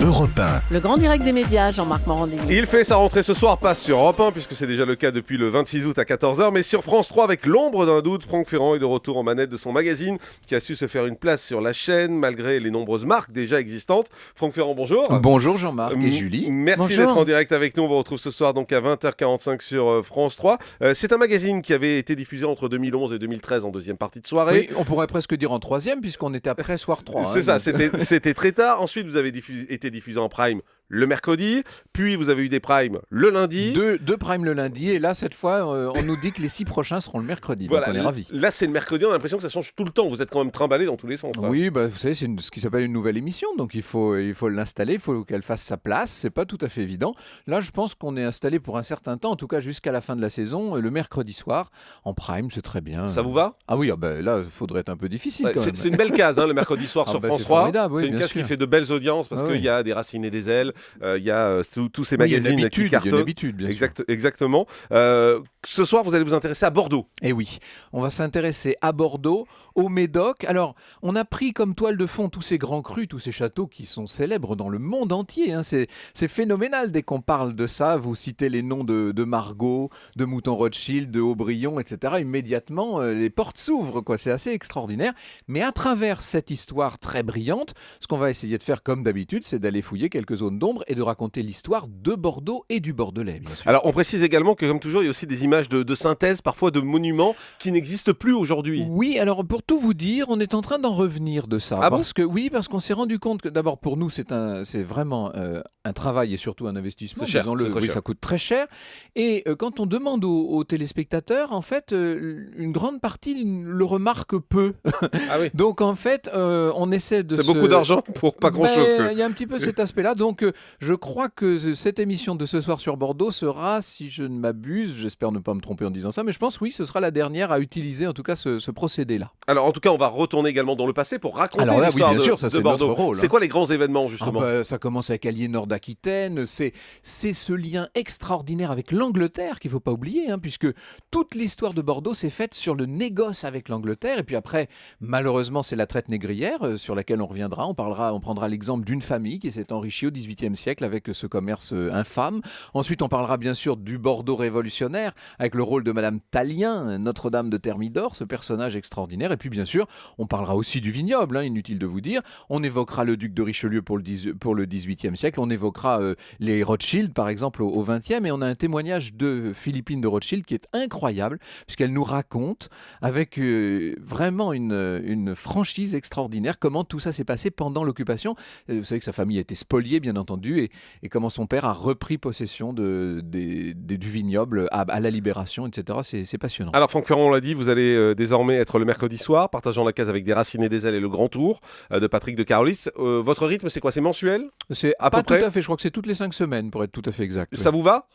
Europe 1. Le grand direct des médias, Jean-Marc Morandini. Il fait sa rentrée ce soir, pas sur Europe 1, puisque c'est déjà le cas depuis le 26 août à 14h, mais sur France 3 avec l'ombre d'un doute. Franck Ferrand est de retour en manette de son magazine, qui a su se faire une place sur la chaîne, malgré les nombreuses marques déjà existantes. Franck Ferrand, bonjour. Bonjour Jean-Marc et Julie. Merci Bonjour. d'être en direct avec nous. On vous retrouve ce soir donc à 20h45 sur France 3. C'est un magazine qui avait été diffusé entre 2011 et 2013 en deuxième partie de soirée. Oui, on pourrait presque dire en troisième, puisqu'on était après soir 3. C'est ça, c'était très tard. Ensuite, vous avez été diffusé en prime le mercredi, puis vous avez eu des primes le lundi. Deux primes le lundi, et là, cette fois, on nous dit que les 6 prochains seront le mercredi, Voilà, donc on est ravis. Là, c'est le mercredi, on a l'impression que ça change tout le temps. Vous êtes quand même trimballé dans tous les sens. Là. Oui, vous savez, c'est ce qui s'appelle une nouvelle émission, donc il faut l'installer, il faut qu'elle fasse sa place, c'est pas tout à fait évident. Là, je pense qu'on est installé pour un certain temps, en tout cas jusqu'à la fin de la saison, le mercredi soir, en prime, c'est très bien. Ça vous va ? Ah oui, là, il faudrait être un peu difficile quand même. C'est une belle case, le mercredi soir sur France c'est 3. formidable, oui, C'est une bien case sûr. qui fait de belles audiences parce qu'il y a des Racines et des ailes, il y a tous ces magazines qui Il y a une cartonnent. habitude, bien sûr. Exactement. Ce soir, vous allez vous intéresser à Bordeaux. Eh oui, on va s'intéresser à Bordeaux, au Médoc. Alors, on a pris comme toile de fond tous ces grands crus, tous ces châteaux qui sont célèbres dans le monde entier. C'est phénoménal dès qu'on parle de ça. Vous citez les noms de Margaux, de Mouton Rothschild, de Aubryon, etc. Immédiatement, les portes s'ouvrent, quoi. C'est assez extraordinaire. Mais à travers cette histoire très brillante, ce qu'on va essayer de faire comme d'habitude, c'est d'aller fouiller quelques zones d'ombre et de raconter l'histoire de Bordeaux et du Bordelais, bien sûr. Alors, on précise également que, comme toujours, il y a aussi des images de synthèse, parfois de monuments qui n'existent plus aujourd'hui. Oui, alors pour tout vous dire, on est en train d'en revenir de ça. Ah bon ? Parce qu'on s'est rendu compte que d'abord pour nous c'est vraiment un travail et surtout un investissement. C'est cher, disons-le. c'est très Oui, cher. ça coûte très cher. Et quand on demande aux téléspectateurs, en fait, une grande partie le remarque peu. Ah oui. Donc en fait, on essaie de. C'est beaucoup d'argent pour pas grand-chose. Il y a un petit peu cet aspect-là. Donc je crois que cette émission de ce soir sur Bordeaux sera, si je ne m'abuse, j'espère ne pas me tromper en disant ça, mais je pense oui, ce sera la dernière à utiliser en tout cas ce procédé-là. Alors, en tout cas, on va retourner également dans le passé pour raconter Alors là, oui, l'histoire bien sûr, ça, de c'est Bordeaux. notre rôle, C'est quoi les grands événements, justement ? Ça commence avec Aliénor d'Aquitaine, c'est ce lien extraordinaire avec l'Angleterre qu'il ne faut pas oublier, puisque toute l'histoire de Bordeaux s'est faite sur le négoce avec l'Angleterre, et puis après, malheureusement, c'est la traite négrière sur laquelle on reviendra, on prendra l'exemple d'une famille qui s'est enrichie au XVIIIe siècle avec ce commerce infâme. Ensuite, on parlera bien sûr du Bordeaux révolutionnaire, avec le rôle de Madame Tallien, Notre-Dame de Thermidor, ce personnage extraordinaire, et puis bien sûr, on parlera aussi du vignoble, inutile de vous dire. On évoquera le duc de Richelieu pour le XVIIIe siècle. On évoquera les Rothschild, par exemple, au XXe. Et on a un témoignage de Philippine de Rothschild qui est incroyable, puisqu'elle nous raconte avec vraiment une franchise extraordinaire comment tout ça s'est passé pendant l'occupation. Vous savez que sa famille a été spoliée, bien entendu, et comment son père a repris possession du vignoble à la Libération, etc. C'est passionnant. Alors, Franck Ferrand, on l'a dit, vous allez désormais être le mercredi soir, partageant la case avec des Racines et des ailes et le Grand Tour de Patrick de Carolis. Votre rythme, c'est quoi ? C'est mensuel ? C'est à pas peu près tout à fait, je crois que c'est toutes les 5 semaines pour être tout à fait exact. Ça vous va ?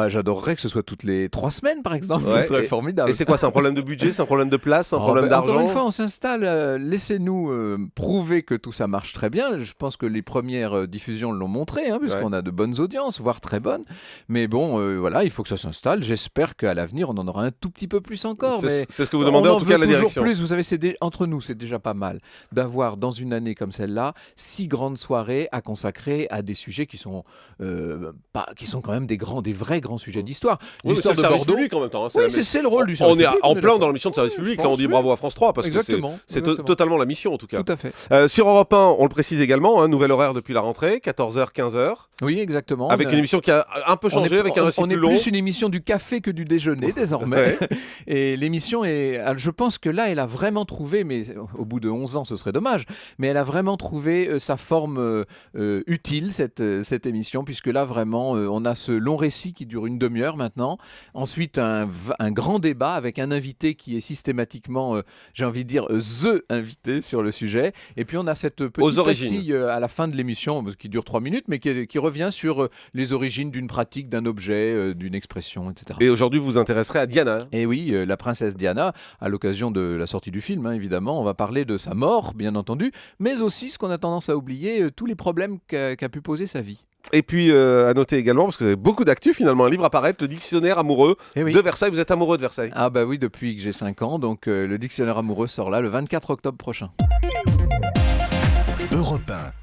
J'adorerais que ce soit toutes les 3 semaines par exemple, Ouais, ce serait formidable. Et c'est quoi ? C'est un problème de budget ? C'est un problème de place ? C'est un problème Encore d'argent ? une fois, on s'installe, laissez-nous prouver que tout ça marche très bien. Je pense que les premières diffusions l'ont montré, puisqu'on a de bonnes audiences, voire très bonnes. Mais bon, voilà, il faut que ça s'installe. J'espère qu'à l'avenir, on en aura un tout petit peu plus encore. C'est ce que vous demandez en tout cas à la direction. Plus, vous savez, entre nous, c'est déjà pas mal d'avoir dans une année comme celle-là 6 grandes soirées à consacrer à des sujets qui sont quand même des vrais grands sujets d'histoire. Oui, L'histoire c'est de le service Bordeaux. public en même temps. Oui, c'est le rôle du service public. On est en plein dans la mission de service public. Là, on dit bravo à France 3 parce Exactement, que c'est exactement. totalement la mission en tout cas. Tout à fait. Sur Europe 1, on le précise également, nouvel horaire depuis la rentrée, 14h, 15h. Oui, exactement. Avec une émission qui a un peu changé, avec un récit on plus est long. plus une émission du café que du déjeuner désormais. Et l'émission je pense que là, elle a vraiment trouvé, mais au bout de 11 ans, ce serait dommage, mais elle a vraiment trouvé sa forme utile, cette émission, puisque là, vraiment, on a ce long récit qui dure une demi-heure maintenant. Ensuite, un grand débat avec un invité qui est systématiquement, j'ai envie de dire, the invité sur le sujet. Et puis, on a cette petite pastille à la fin de l'émission, qui dure 3 minutes, mais qui revient sur les origines d'une pratique, d'un objet, d'une expression, etc. Et aujourd'hui, vous vous intéresserez à Diana. Et oui, la princesse Diana, à l'occasion de la sortie du film, évidemment, on va parler de sa mort, bien entendu, mais aussi ce qu'on a tendance à oublier, tous les problèmes qu'a pu poser sa vie. Et puis, à noter également, parce que vous avez beaucoup d'actu finalement, un livre apparaît, le dictionnaire amoureux de Versailles. Vous êtes amoureux de Versailles ? Ah bah oui, depuis que j'ai 5 ans, donc le dictionnaire amoureux sort là le 24 octobre prochain. Europe 1.